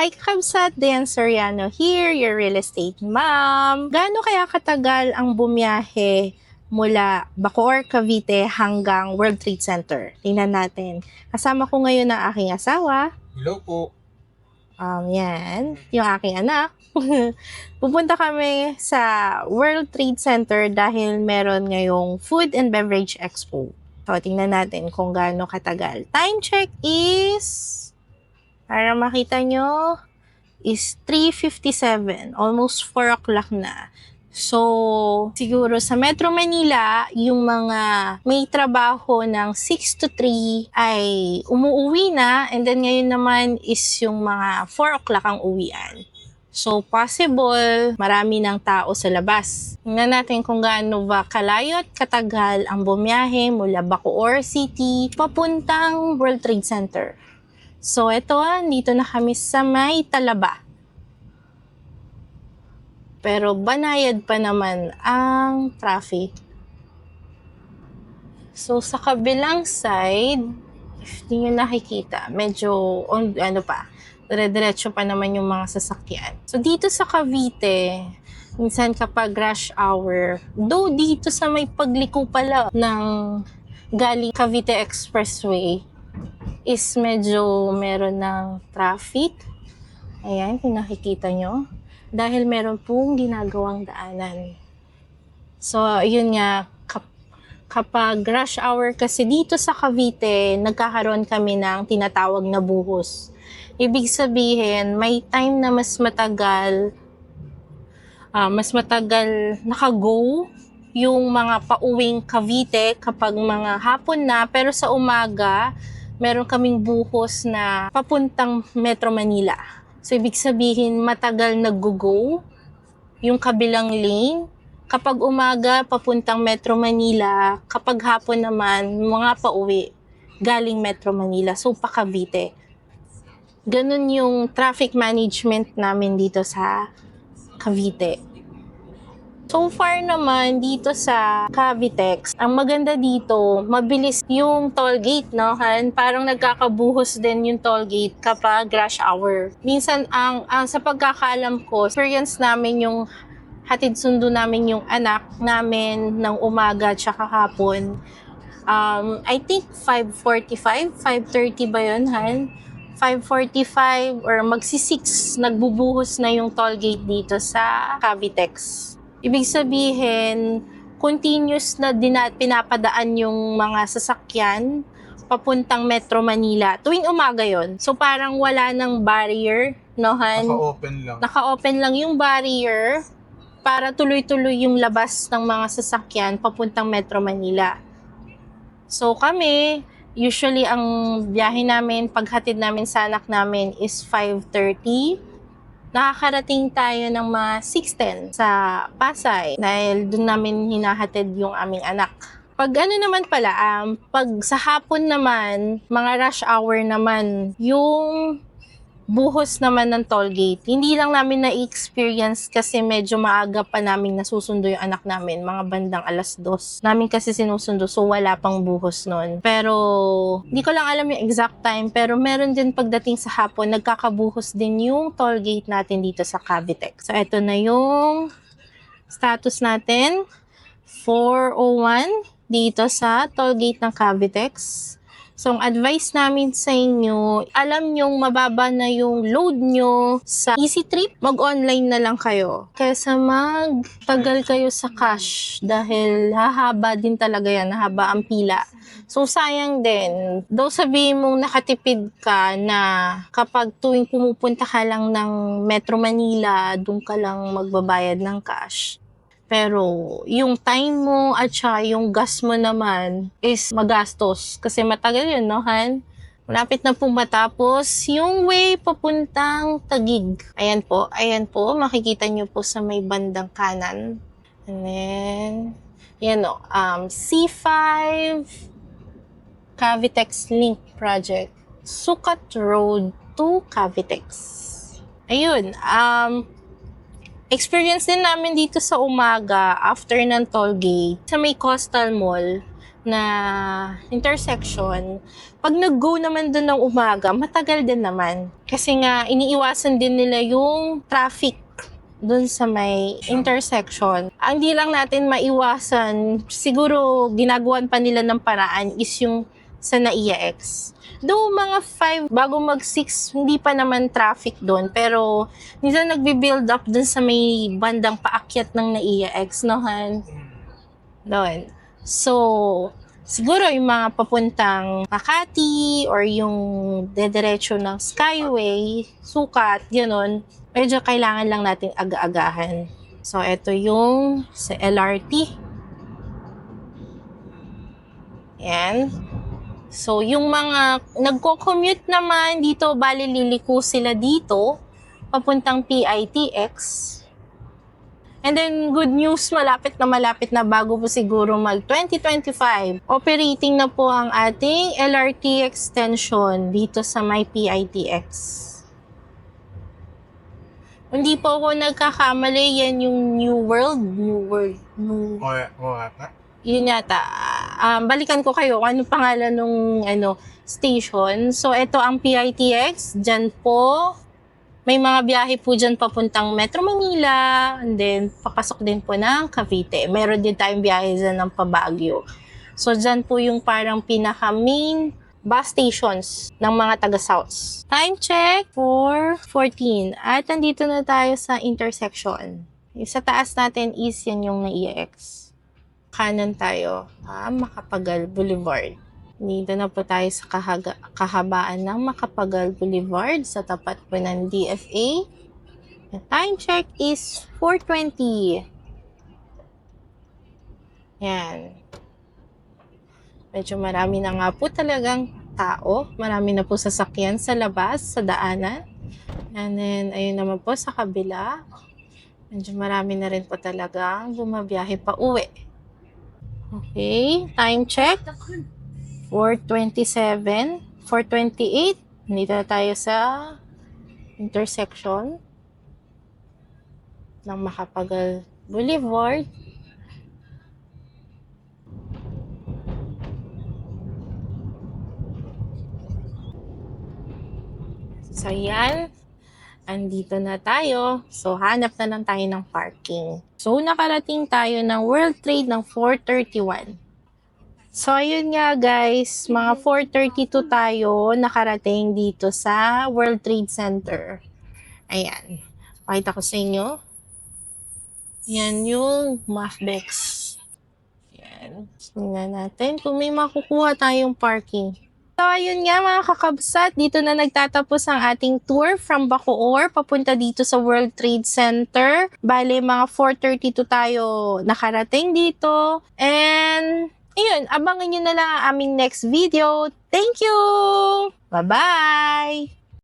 Hi Kabsat, Diane Soriano here, your real estate mom. Gaano kaya katagal ang bumiyahe mula Bacoor, Cavite hanggang World Trade Center? Tingnan natin. Kasama ko ngayon ang aking asawa. Hello po. Yan, yung aking anak. Pupunta kami sa World Trade Center dahil meron ngayong Food and Beverage Expo. So, tingnan natin kung gaano katagal. Time check is... Para makita nyo, is 3:57. Almost 4 o'clock na. So, siguro sa Metro Manila, yung mga may trabaho ng 6 to 3 ay umuuwi na. And then ngayon naman is yung mga 4 o'clock ang uwian. So, possible, marami ng tao sa labas. Tingnan natin kung gaano ba kalayo at katagal ang bumiyahe mula Bacoor City papuntang World Trade Center. So, ito, dito na kami sa may Talaba. Pero banayad pa naman ang traffic. So, sa kabilang side, if di nyo nakikita, medyo, dire-diretso pa naman yung mga sasakyan. So, dito sa Cavite, minsan kapag rush hour, though dito sa may pagliko pala ng galing Cavite Expressway, is medyo meron ng traffic. Ayan, kung nakikita nyo. Dahil meron pong ginagawang daanan. So, yun nga, kapag rush hour kasi dito sa Cavite, nagkakaroon kami ng tinatawag na buhos. Ibig sabihin, may time na mas matagal naka-go yung mga pauwing Cavite kapag mga hapon na, pero sa umaga, meron kaming buhos na papuntang Metro Manila. So, ibig sabihin, matagal nag-go yung kabilang lane. Kapag umaga, papuntang Metro Manila. Kapag hapon naman, mga pauwi galing Metro Manila. So, pa Cavite. Ganun yung traffic management namin dito sa Cavite. So far naman, dito sa Cavitex, ang maganda dito, mabilis yung toll gate, no? Parang nagkakabuhos din yung toll gate kapag rush hour. Minsan, ang sa pagkakaalam ko, experience namin yung hatid sundo namin yung anak namin ng umaga tsaka hapon. I think 5:45, 5:30 ba yun, 5:45 or magsi-6, nagbubuhos na yung toll gate dito sa Cavitex. Ibig sabihin, continuous na pinapadaan yung mga sasakyan papuntang Metro Manila. Tuwing umaga yon. So parang wala ng barrier, no, Han? Naka-open lang. Naka-open lang yung barrier para tuloy-tuloy yung labas ng mga sasakyan papuntang Metro Manila. So kami, usually ang biyahe namin, paghatid namin sa anak namin is 5:30. Nakakarating tayo ng mga 6:10 sa Pasay dahil doon namin hinahatid yung aming anak. Pag naman pala, pag sa hapon naman, mga rush hour naman, yung buhos naman ng toll gate, hindi lang namin na-experience kasi medyo maaga pa namin nasusundo yung anak namin, mga bandang 2:00 namin kasi sinusundo, so wala pang buhos nun. Pero, di ko lang alam yung exact time, pero meron din pagdating sa hapon, nagkakabuhos din yung toll gate natin dito sa Cavitex. So, eto na yung status natin, 4:01 dito sa toll gate ng Cavitex. So, ang advice namin sa inyo, alam nyong mababa na yung load nyo sa Easy Trip, mag-online na lang kayo. Kaysa magtagal kayo sa cash dahil hahaba din talaga yan, hahaba ang pila. So, sayang din. Though sabihin mong nakatipid ka na kapag tuwing pumupunta ka lang ng Metro Manila, doon ka lang magbabayad ng cash. Pero yung time mo at saka yung gas mo naman is magastos. Kasi matagal yun, no, Han? Malapit na pong matapos yung way papuntang Taguig. Ayan po, makikita nyo po sa may bandang kanan. And then, yan o, C5 Cavitex Link Project. Sukat Road to Cavitex. Ayun, experience din namin dito sa umaga after ng toll gate sa may Coastal Mall. na intersection, pag nag-go naman dun ng umaga, matagal din naman. Kasi nga, iniiwasan din nila yung traffic dun sa may intersection. Ang di lang natin maiwasan, siguro ginagawan pa nila ng paraan is yung sa NAIA X. Though mga 5 bago mag 6, hindi pa naman traffic doon. Pero minsan nagbi-build up dun sa may bandang paakyat ng NAIA X, no Han? Doon. So, siguro yung mga papuntang Makati or yung dediretso ng Skyway, Sukat, gano'n, medyo kailangan lang nating aga-agahan. So, ito yung sa LRT. Yan. So, yung mga nagko-commute naman dito, bali liliko sila dito, papuntang PITX. And then, good news, malapit na bago po siguro mag-2025. Operating na po ang ating LRT extension dito sa may PITX. Hindi po ako nagkakamali, yan yung New World. Yun yata. Balikan ko kayo kung anong pangalan ng station. So, ito ang PITX. Dyan po. May mga biyahe po dyan papuntang Metro Manila, and then papasok din po ng Cavite. Meron din tayong biyahe dyan ng Baguio. So, dyan po yung parang pinaka-main bus stations ng mga taga-South. Time check for 14. At nandito na tayo sa intersection. Yung sa taas natin is yan yung NAIA X. Kanan tayo, Macapagal Boulevard. Dito na po tayo sa kahabaan ng Macapagal Boulevard sa tapat po ng DFA. The time check is 4:20. Yan. Medyo marami na nga po talagang tao. Marami na po sasakyan sa labas, sa daanan. And then, ayun naman po sa kabila. Medyo marami na rin po talagang bumabiyahe pa uwi. Okay, time check. 4:27, 4:28. Nandito na tayo sa intersection ng Macapagal Boulevard. So, yan. Andito na tayo. So, hanap na lang tayo ng parking. So, nakarating tayo ng World Trade ng 4:31. So, ayun nga guys, mga 4:32 tayo nakarating dito sa World Trade Center. Ayan. Pakita ko sa inyo. Yan yung MAFBEX. Ayan. Tingnan natin kung may makukuha tayong parking. So, ayun nga mga kakabsat, dito na nagtatapos ang ating tour from Bacoor papunta dito sa World Trade Center. Bale, mga 4:32 tayo nakarating dito. And ayun, abangan nyo na lang ang aming next video. Thank you! Bye-bye!